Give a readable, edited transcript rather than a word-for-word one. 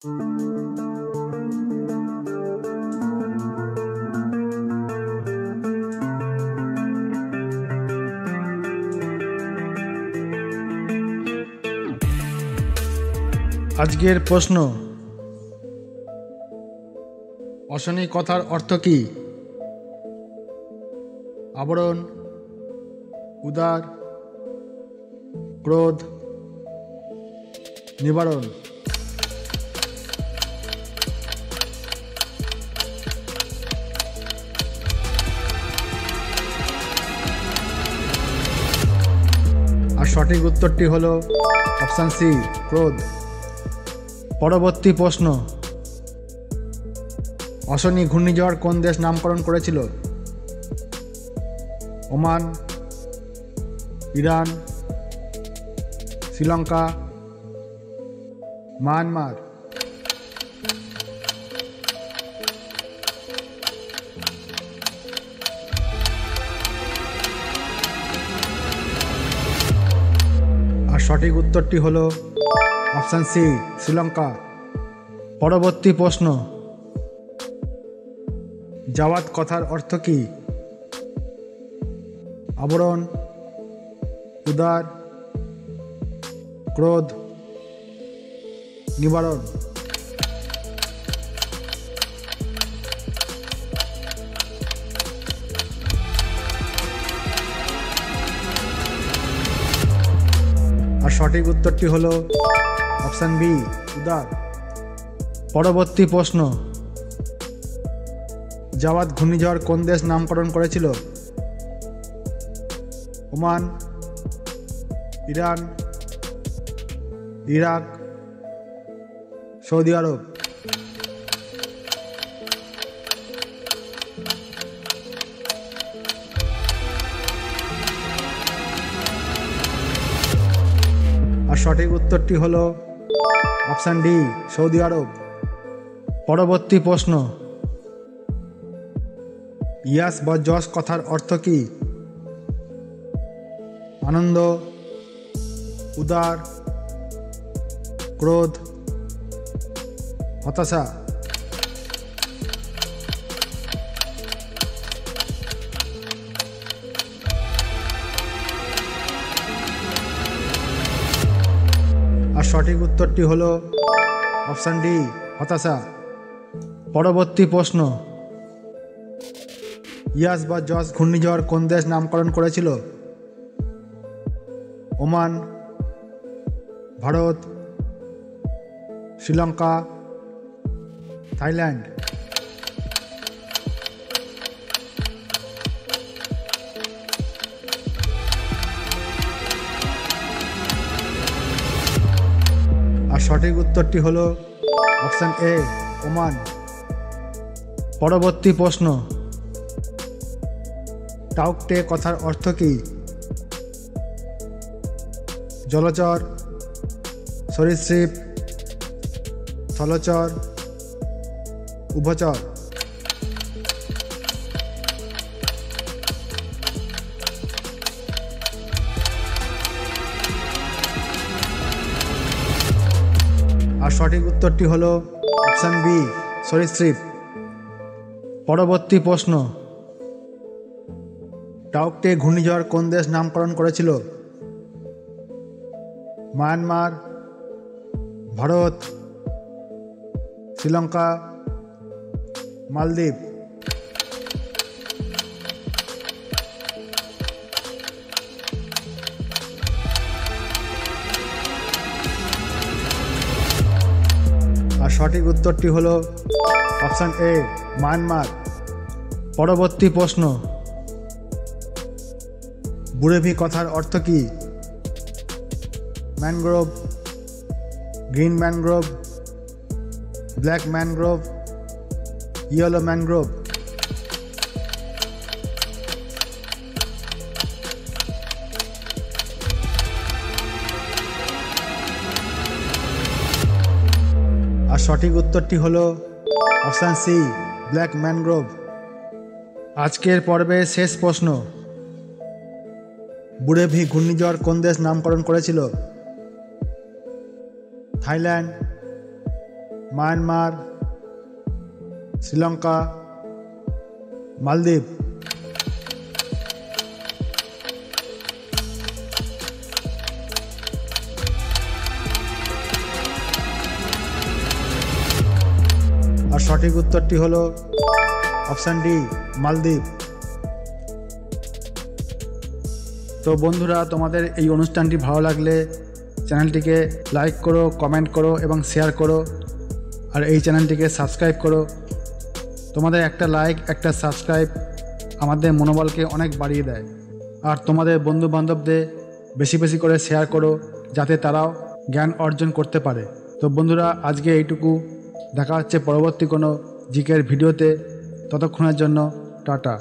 আজকের প্রশ্ন, অশনি কথার অর্থ কি? আবরণ, উদার, ক্রোধ, নিবারণ। আর সঠিক উত্তরটি হলো অপশান সি, ক্রোধ। পরবর্তী প্রশ্ন, অশনি ঘূর্ণিঝড় কোন দেশ নামকরণ করেছিল? Oman, Iran, Sri Lanka, Myanmar. আর সঠিক উত্তরটি হলো অপশান সি, শ্রীলঙ্কা। পরবর্তী প্রশ্ন, জাওয়াত কথার অর্থ কি? আবরণ, উদার, ক্রোধ, নিবারণ। আর সঠিক উত্তরটি হলো অপশান বি, উদার। পরবর্তী প্রশ্ন, জাওয়াত ঘূর্ণিঝড় কোন দেশ নামকরণ করেছিল? ওমান, ইরান, ইরাক, সৌদি আরব। আর সঠিক উত্তরটি হলো অপশান ডি, সৌদি আরব। পরবর্তী প্রশ্ন, ইয়াস বা যশ কথার অর্থ কি? আনন্দ, উদার, ক্রোধ, হতাশা। আর সঠিক উত্তরটি হলো অপশান ডি, হতাশা। পরবর্তী প্রশ্ন, ইয়াস বা যশ ঘূর্ণিঝড় কোন দেশ নামকরণ করেছিল? Oman, Bharat, Sri Lanka, Thailand. আর সঠিক উত্তরটি হলো অপশান এ, ওমান। পরবর্তী প্রশ্ন, টাউকটে কথার অর্থ কি? জলচর, সরীসৃপ, স্থলচর, উভচর। আর সঠিক উত্তরটি হলো অপশান বি, সরীসৃপ। পরবর্তী প্রশ্ন, টাউকটে ঘূর্ণিঝড় কোন দেশ নামকরণ করেছিল? মায়ানমার, ভারত, শ্রীলঙ্কা, মালদ্বীপ। আর সঠিক উত্তরটি হলো অপশান এ, মায়ানমার। পরবর্তী প্রশ্ন, বুরেভি কথার অর্থ কি? Mangrove, green mangrove, black mangrove, yellow mangrove. আর সঠিক উত্তরটি হলো অপশান সি, ব্ল্যাক ম্যানগ্রোভ। আজকের পর্বে শেষ প্রশ্ন, বুরেভি ঘূর্ণিঝড় কোন দেশ নামকরণ করেছিল? থাইল্যান্ড, মায়ানমার, শ্রীলঙ্কা, মালদ্বীপ। আর সঠিক উত্তরটি হলো অপশান ডি, মালদ্বীপ। তো বন্ধুরা, তোমাদের এই অনুষ্ঠানটি ভালো লাগলে চ্যানেলটিকে লাইক করো, কমেন্ট করো এবং শেয়ার করো। আর এই চ্যানেলটিকে সাবস্ক্রাইব করো। তোমাদের একটা লাইক, একটা সাবস্ক্রাইব আমাদের মনোবলকে অনেক বাড়িয়ে দেয়। আর তোমাদের বন্ধুবান্ধবদের বেশি বেশি করে শেয়ার করো, যাতে তারাও জ্ঞান অর্জন করতে পারে। তো বন্ধুরা, আজকে এইটুকু। দেখা হচ্ছে পরবর্তী কোনো জিকের ভিডিওতে। ততক্ষণের জন্য টাটা।